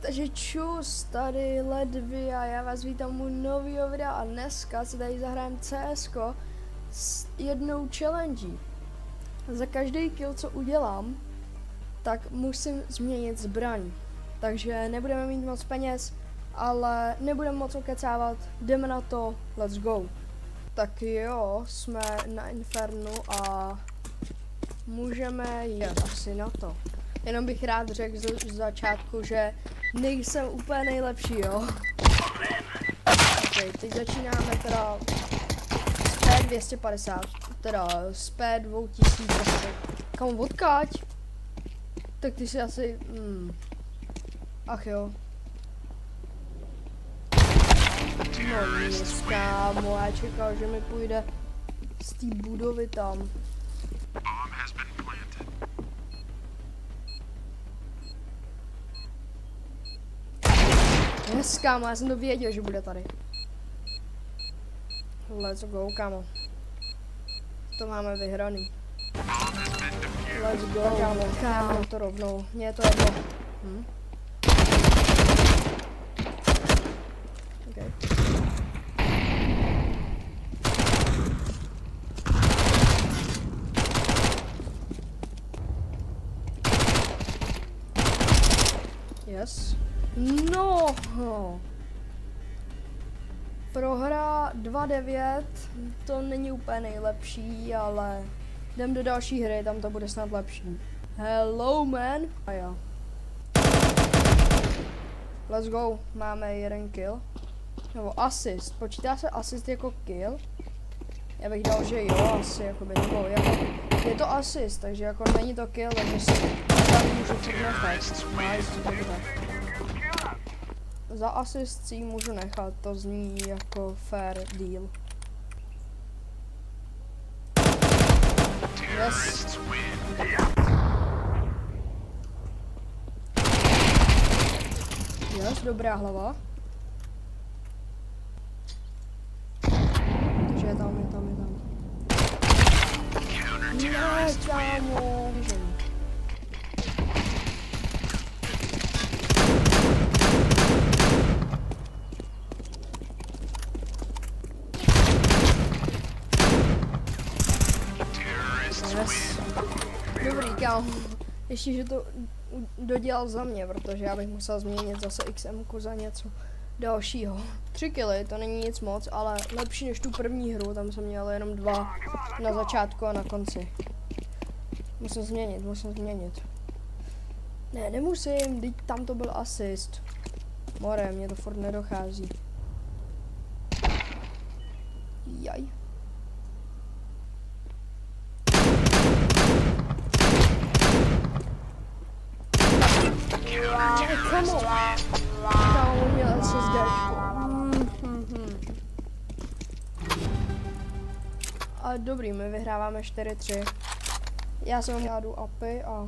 Takže čus, tady Ledvy a já vás vítám u nového videa a dneska si tady zahrajeme CSko s jednou challenge. Za každý kill, co udělám, tak musím změnit zbraň. Takže nebudeme mít moc peněz, ale nebudeme moc okecávat, jdeme na to, let's go. Tak jo, jsme na Infernu a můžeme jít asi na to. Jenom bych rád řekl z začátku, že nejsem úplně nejlepší, jo. Okay, teď začínáme teda s P250, teda s P2000. Kam odkáď? Tak ty si asi... Ach jo. No nic, kámo, já čekal, že mi půjde z té budovy tam. Yes, kámo, já jsem to věděl, že bude tady. Let's go, kámo. To máme vyhraný. Let's go, kámo, to rovnou. Mně je to jedno. Okay. Yes. No. Prohra 2-9, to není úplně nejlepší, ale jdem do další hry, tam to bude snad lepší. Hello man. A jo. Let's go, máme jeden kill. Nebo assist, počítá se assist jako kill? Já bych dal, že jo, asi jakoby, nebo jako, je to assist, takže jako není to kill, takže si tam můžu furt nechat. Nice, dobře. Za asist si můžu nechat, to zní jako fair deal. Yes. Yes, dobrá hlava. Takže je tam. Ne, kámo. Dobrý, kámo. Ještě, že to dodělal za mě, protože já bych musel změnit zase XM-ku za něco dalšího. 3 killy, to není nic moc, ale lepší než tu první hru, tam jsem měl jenom 2 na začátku a na konci. Musím změnit. Ne, nemusím, teď tam to byl asist. More, mě to furt nedochází. Jaj. Kámo, on měl SSDčko. A dobrý, my vyhráváme 4-3. Já jsem jádu API a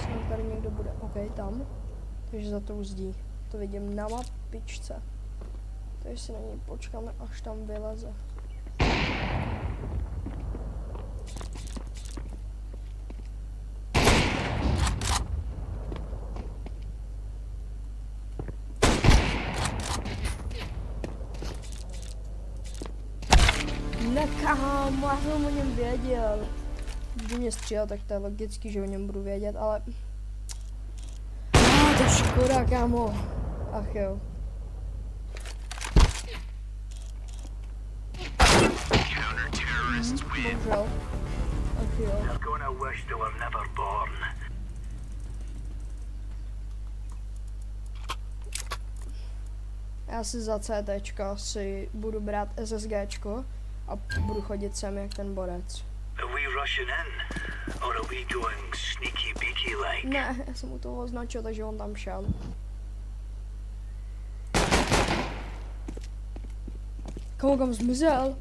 snad tady někdo bude. OK, tam. Takže za tou zdí. To vidím na mapičce. Takže si na něj počkáme, až tam vyleze. Ne, kámo, já jsem o něm věděl. Když mě střílel, tak to je logický, že o něm budu vědět, ale... to je škoda, kámo. Ach jo. Bohužel. Ach jo. Já si za CTčka si budu brát SSGčko a budu chodit sem jak ten borec. Ne, já jsem u toho označil, takže on tam šel. Kam zmizel?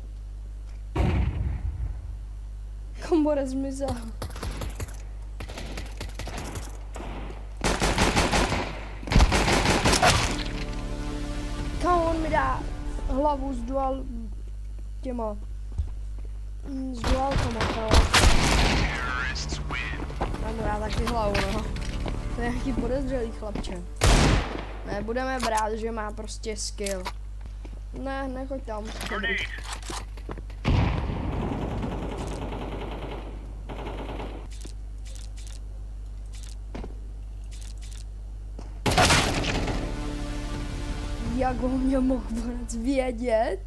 Kam borec zmizel? Kam on mi dá hlavu z dual těma s duálkama, kámo. Mám rád taky hlavu, no. To je nějaký podezřelý chlapče. Ne, budeme brát, že má prostě skill. Ne, nechoď tam. Dobrý. Jak ho mě mohl vůbec vědět?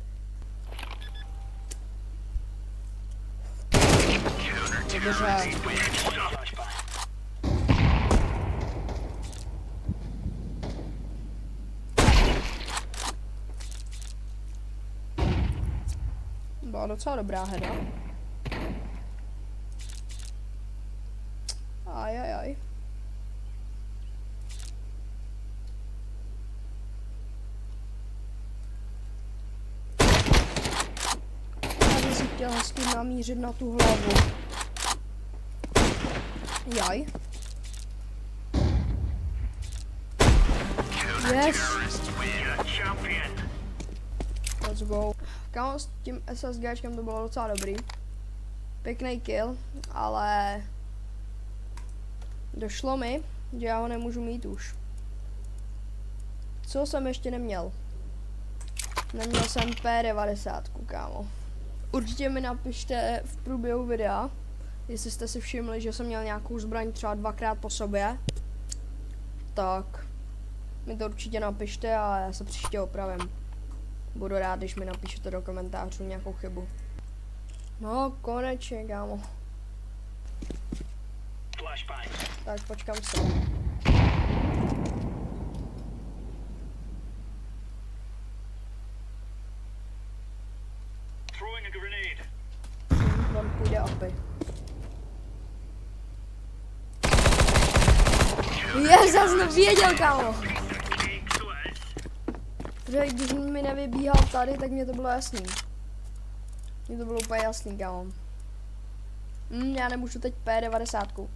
Dobře. Byla docela dobrá hra. Ajajaj. Já bych si chtěla hezky namířit na tu hlavu. Jaj. Yes. Let's go. Kámo, s tím SSGčkem to bylo docela dobrý. Pěkný kill, ale došlo mi, že já ho nemůžu mít už. Co jsem ještě neměl? Neměl jsem P90, kámo. Určitě mi napište v průběhu videa, jestli jste si všimli, že jsem měl nějakou zbraň třeba 2krát po sobě. Tak mi to určitě napište a já se příště opravím. Budu rád, když mi napíšete do komentářů nějakou chybu. No, konečně, kámo. Tak, počkám se. On půjde opět. Yes, já jsem to věděl, kámo. Protože když mi nevybíhal tady, tak mě to bylo jasný. Mně to bylo úplně jasný, kámo. Já nemůžu teď P90.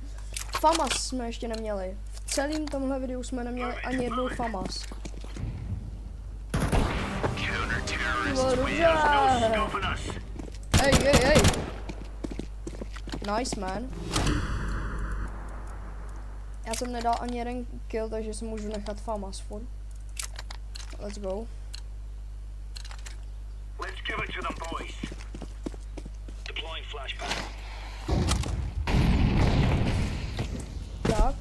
FAMAS jsme ještě neměli. V celém tomhle videu jsme neměli ani jednou FAMAS. Bylo dobře. Hej. Nice, man. Já jsem nedal ani jeden kill, takže si můžu nechat FAMAS furt. Let's go. Let's give it to them, boys. Deploying flashbang. Tak.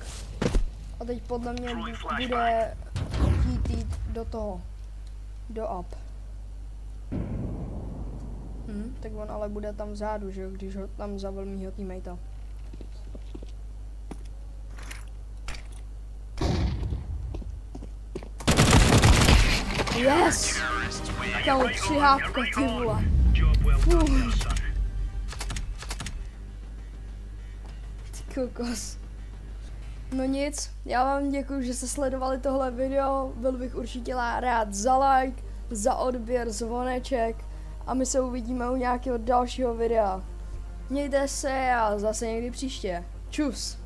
A teď podle mě bude chtít jít do toho. Do up. Tak on ale bude tam vzadu, že jo, když ho tam zabil mýho teammatea. Yes! Kámo, 3 hápka, ty vole. Ty kokos. No nic, já vám děkuji, že jste sledovali tohle video. Byl bych určitě rád za like, za odběr, zvoneček. A my se uvidíme u nějakého dalšího videa. Mějte se a zase někdy příště. Čus!